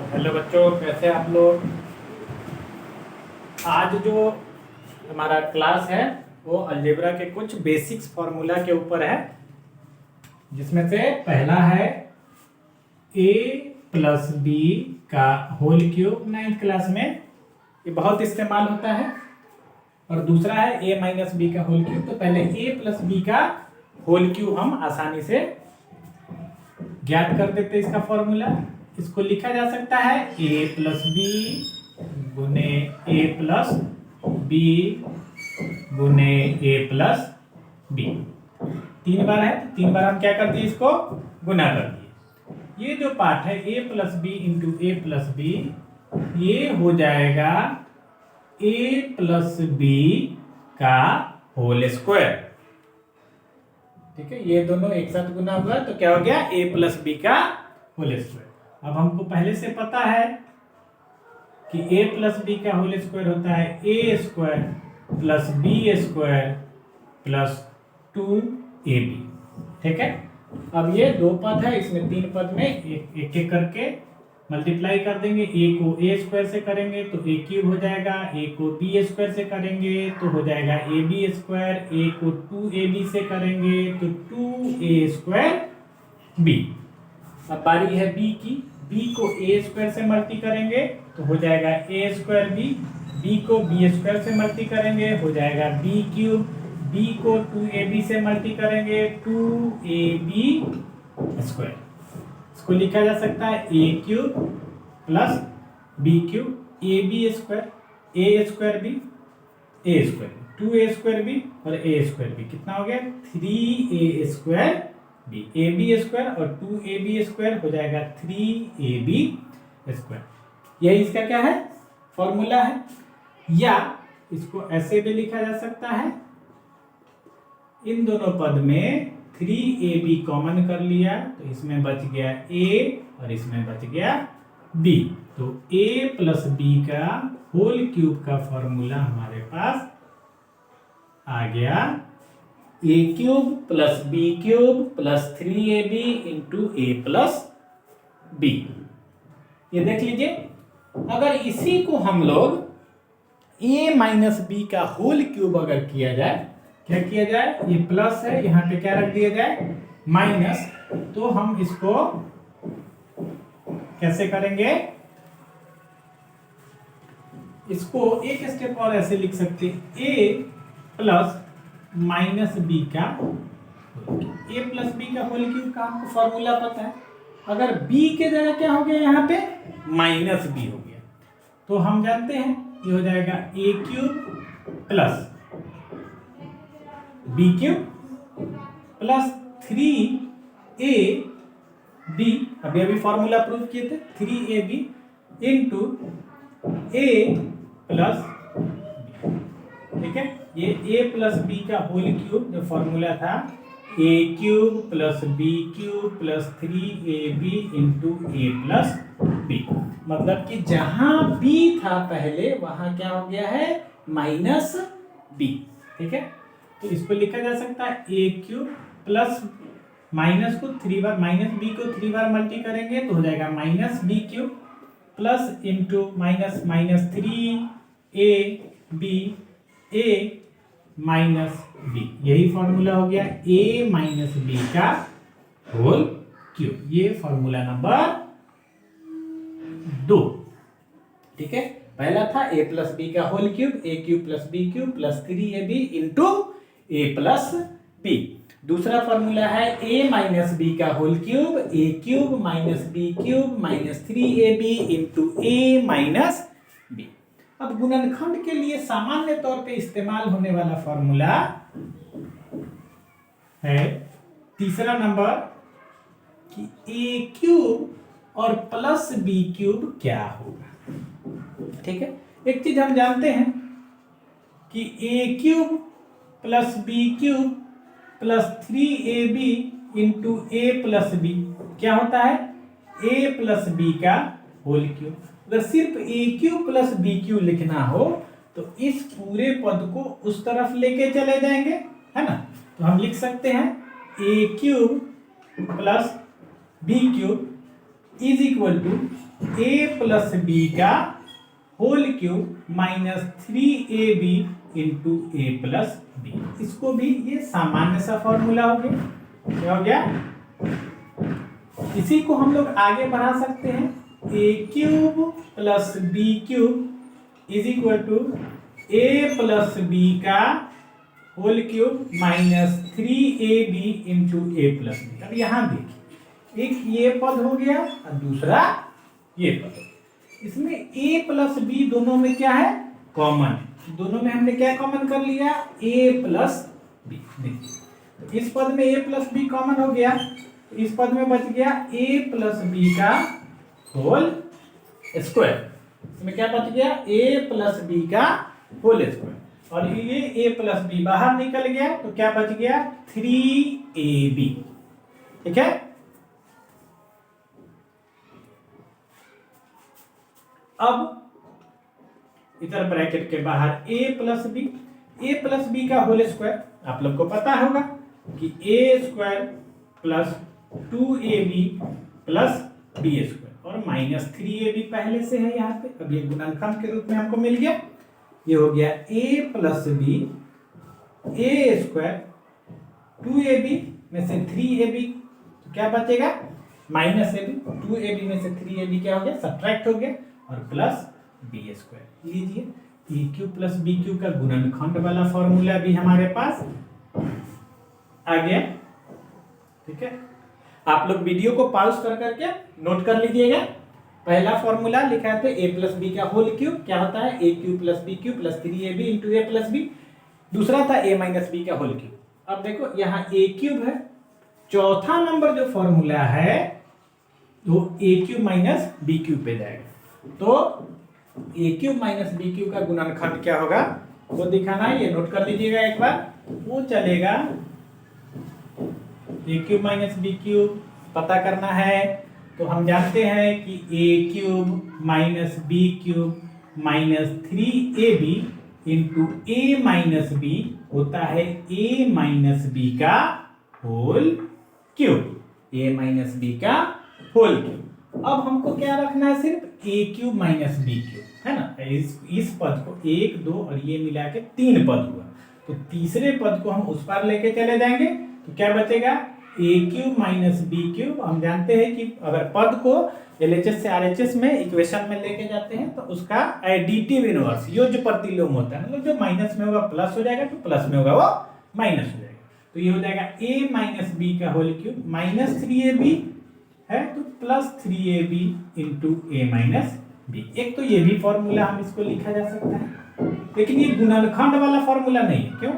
Hello बच्चों, कैसे हैं आप लोग। आज जो हमारा क्लास है वो अलजेब्रा के कुछ बेसिक्स फार्मूला के ऊपर है, जिसमें से पहला है a प्लस बी का होल क्यूब। 9th क्लास में ये बहुत इस्तेमाल होता है। और दूसरा है a माइनस बी का होल क्यूब। तो पहले a प्लस बी का होल क्यूब हम आसानी से ज्ञात कर देते हैं। इसका फॉर्मूला इसको लिखा जा सकता है a प्लस बी गुने a प्लस बी गुने a प्लस बी। 3 बार है, 3 बार हम क्या कर दिए, इसको गुना कर दिए। ये जो पार्ट है a plus B into A plus B, ये हो जाएगा a प्लस बी का होल स्क्वायर। ठीक है, ये दोनों एक साथ गुना हुआ तो क्या हो गया, a प्लस बी का होल स्क्वायर। अब हमको पहले से पता है कि a प्लस बी का होल स्क्वायर होता है a square plus B square plus 2ab। ठीक है, अब ये दो पद है, इसमें 3 पद में एक एक करके मल्टीप्लाई कर देंगे। a को a स्क्वायर से करेंगे तो a क्यूब हो जाएगा, a को b स्क्वायर से करेंगे तो हो जाएगा ab स्क्वायर, a को 2ab से करेंगे तो 2a स्क्वायर b। अब बारी है b की, b को a स्क्वायर से मल्टी करेंगे तो हो जाएगा a स्क्वायर b, b को b स्क्वायर से मल्टी करेंगे हो जाएगा b क्यूब, b को 2ab से मल्टी करेंगे 2ab स्क्वायर। इसको लिखा जा सकता है a cube plus b cube, ab square, a square b, a square, 2a square b और a स्क्वायर b। कितना हो गया, 3a square b, ab square और 2ab स्क्वायर हो जाएगा 3ab स्क्वायर। यही इसका क्या है, फॉर्मूला है। या इसको ऐसे भी लिखा जा सकता है, इन दोनों पद में 3ab कॉमन कर लिया तो इसमें बच गया a और इसमें बच गया b। तो a प्लस b का होल क्यूब का फॉर्मूला हमारे पास आ गया a cube plus b cube plus 3ab into a plus b। ये देख लीजिए, अगर इसी को हम लोग a माइनस b का होल क्यूब अगर किया जाए, क्या किया जाए, ये प्लस है, यहाँ पे क्या रख दिया जाए, माइनस। तो हम इसको कैसे करेंगे, इसको एक स्टेप और ऐसे लिख सकते हैं, a प्लस माइनस बी का, a प्लस बी का होल क्यूब का हमको फॉर्मूला पता है। अगर b के जगह क्या हो गया, यहाँ पे माइनस b हो गया, तो हम जानते हैं ये हो जाएगा a cube plus b cube plus 3ab, अभी अभी फॉर्मूला प्रूव किए थे, 3ab into a plus b। ठीक है, ये a प्लस b का होल क्यूब जो फॉर्मूला था, a cube plus b cube plus 3ab into a plus b। मतलब कि जहां b था पहले वहां क्या हो गया है, माइनस b। ठीक है, तो इसको लिखा जा सकता है a क्यूब प्लस माइनस को 3 बार, माइनस b को 3 बार मल्टी करेंगे तो हो जाएगा minus b cube plus into minus minus 3ab a minus b। यही फॉर्मूला हो गया a माइनस b का होल क्यूब। ये फॉर्मूला नंबर 2। ठीक है, पहला था a प्लस बी का whole cube, a cube plus b cube plus 3ab into a plus b। दूसरा फॉर्मूला है a माइनस b का whole cube, a cube minus b cube minus 3ab into a minus b। अब गुणनखंड के लिए सामान्य तौर पे इस्तेमाल होने वाला फॉर्मूला है तीसरा नंबर कि a क्यूब और प्लस b क्यूब क्या होगा। ठीक है, एक चीज हम जानते हैं कि a cube plus b cube plus 3ab into a plus b क्या होता है, a प्लस b का होल क्यूब। अगर सिर्फ a cube plus b cube लिखना हो तो इस पूरे पद को उस तरफ लेके चले जाएंगे, है ना। तो हम लिख सकते हैं a cube plus b cube is equal to A plus B का whole cube minus 3ab into A plus B. इसको भी ये सामान्य सा फॉर्मूला हो गया। क्या हो गया? इसी को हम लोग आगे बढ़ा सकते हैं, A cube plus B cube is equal to A plus B का whole cube minus 3ab into A plus B. अब यहां देखिए, एक ये पद हो गया और दूसरा ये पद। इसमें a प्लस बी दोनों में क्या है? कॉमन। दोनों में हमने क्या कॉमन कर लिया? a plus b. देखिए इस पद में a प्लस बी कॉमन हो गया, इस पद में बच गया a प्लस बी का होल स्क्वायर। इसमें क्या बच गया? a प्लस बी का होल स्क्वायर। और ये a प्लस बी बाहर निकल गया तो क्या बच गया? 3ab। ठीक है। अब इधर ब्रैकेट के बाहर a प्लस बी का होल स्क्वायर। आप लोग को पता होगा कि a square plus 2ab plus B square और माइनस 3ab पहले से है यहाँ पे। अब ये गुणनखंड के रूप में हमको मिल गया। ये हो गया a plus b a square 2ab में से 3ab, तो क्या बचेगा? Minus ab। 2ab में से 3ab क्या हो गया? सब्ट्रैक्ट हो गया और प्लस बी स्क्वायर। लीजिए a cube plus B cube का गुणनखंड वाला फॉर्मूला भी हमारे पास आ गया। ठीक है। आप लोग वीडियो को पॉज कर करके नोट कर लीजिएगा। पहला फॉर्मूला लिखा है ए प्लस बी का होल क्यूब, क्या होता है? ए cube plus B cube plus 3ab into A plus B. दूसरा था ए माइनस बी का होल क्यूब। अब देखो यहाँ ए क्यूब है, चौथा नंबर जो फॉर्मूला है वो ए क्यूब माइनस बी क्यूब पे जाएगा। तो ए क्यूब माइनस बी क्यूब का गुणनखंड क्या होगा वो दिखाना है। ये नोट कर लीजिएगा एक बार। वो चलेगा A cube minus B cube पता करना है तो हम जानते हैं कि A cube minus B cube minus 3ab into A minus B होता है ए माइनस बी का whole cube. A minus B का होल क्यूब। अब हमको क्या रखना है? सिर्फ A cube minus B cube, है ना। इस पद को 1 2 और ये मिला के 3 पद हुआ, तो तीसरे पद को हम उस पार लेके चले जाएंगे तो क्या बचेगा? ए क्यूब माइनस बी क्यूब। हम जानते हैं कि अगर पद को एलएचएस से आरएचएस में इक्वेशन में लेके जाते हैं तो उसका एडिटिव इनवर्स योज्य प्रतिलोम होता है, मतलब जो माइनस में होगा प्लस हो जाएगा, तो प्लस में होगा वो माइनस हो जाएगा। तो ये हो जाएगा a माइनस बी का होल क्यूब माइनस 3ab है तो plus 3ab into A minus B. एक तो ये भी फॉर्मूला हम इसको लिखा जा सकता है, लेकिन ये गुणनखंड वाला फॉर्मूला नहीं है। क्यों?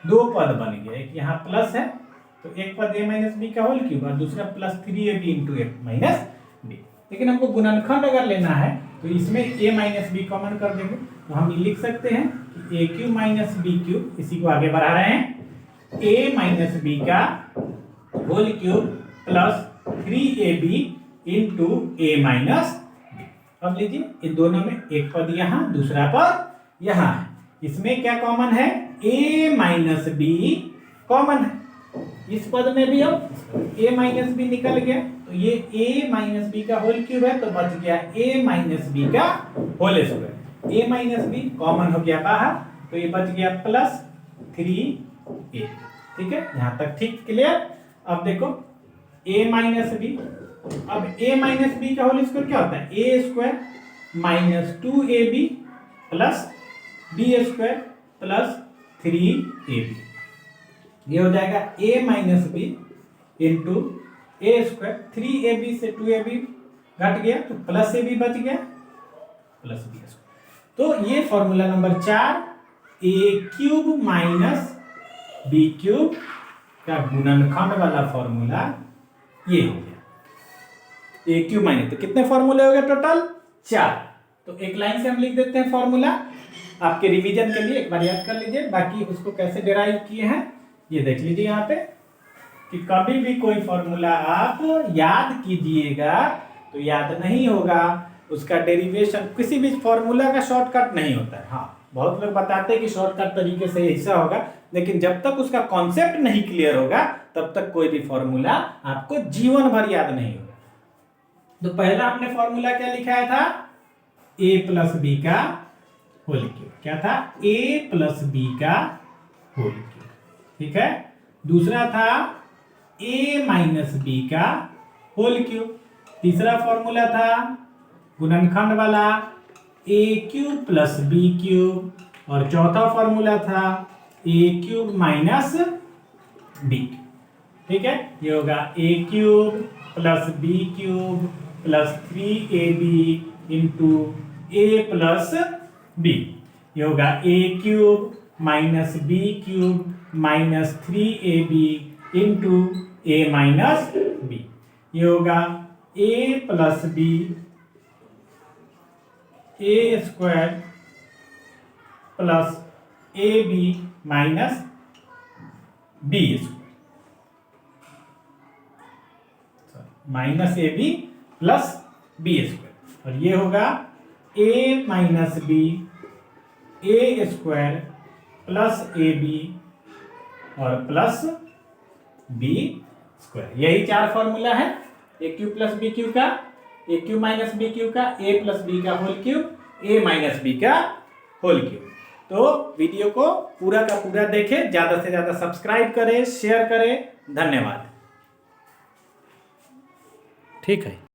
दो पद बन गया, एक यहाँ प्लस है तो एक पद ए माइनस बी का होल क्यूब और दूसरा plus 3ab into A minus B. लेकिन हमको गुणनखंड अगर लेना है तो इसमें a माइनस बी कॉमन कर देंगे तो हम लिख सकते हैं कि A cube minus B cube, इसी को आगे बढ़ा रहे हैं, a माइनस बी का whole cube plus 3ab into A minus B. अब लीजिए इन दोनों में एक पद यहाँ दूसरा पद यहाँ है, इसमें क्या कॉमन है? a माइनस बी कॉमन है। इस पद में भी अब a माइनस बी निकल गया तो ये a माइनस बी का होल क्यूब है तो बच गया a माइनस बी का whole square. a minus b common हो गया बाहर तो ये बच गया प्लस 3a। ठीक है, यहाँ तक ठीक क्लियर। अब देखो a माइनस बी, अब a माइनस बी का होल स्क्वायर क्या होता है? a square minus 2ab plus b square plus 3ab। ये हो जाएगा a minus b into a square, 3ab से 2ab घट गया तो प्लस ab बच गया प्लस b स्क्वायर। तो ये formula number 4 a cube minus B cube का गुणनखंड वाला फॉर्मूला ये हो गया। ए क्यूब माइनस, तो कितने फॉर्मूले हो गए टोटल? 4। तो एक लाइन से हम लिख देते हैं फॉर्मूला, आपके रिवीजन के लिए एक बार याद कर लीजिए। बाकी उसको कैसे डिराइव किए हैं ये देख लीजिए यहाँ पे, कि कभी भी कोई फॉर्मूला आप याद कीजिएगा तो याद नहीं होगा, उसका डेरिवेशन किसी भी फॉर्मूला का शॉर्टकट नहीं होता है। हाँ, बहुत लोग बताते हैं कि शॉर्टकट तरीके से ऐसा होगा, लेकिन जब तक उसका कॉन्सेप्ट नहीं क्लियर होगा तब तक कोई भी फॉर्मूला आपको जीवन भर याद नहीं होगा। तो पहला हमने फॉर्मूला क्या लिखाया था, a प्लस बी का होल क्यूब। क्या था, a प्लस बी का होल क्यूब। ठीक है। दूसरा था a माइनस बी का होल क्यूब। तीसरा फॉर्मूला था गुणनखंड वाला a cube plus B cube. और चौथा फॉर्मूला था a क्यूब माइनस बी। ठीक है, ये होगा a cube plus B cube plus 3ab into a plus B. ये होगा a cube minus B cube minus 3ab into a minus b. ये होगा a plus b a square plus a b minus b square, minus a b plus B square. और ये होगा a minus b a square plus a b और plus B square. यही चार formula है ए cube plus B cube का, ए cube minus B cube का, ए plus B का whole cube, A minus B का होल क्यूब। तो वीडियो को पूरा का पूरा देखें, ज्यादा से ज्यादा सब्सक्राइब करें, शेयर करें। धन्यवाद। ठीक है।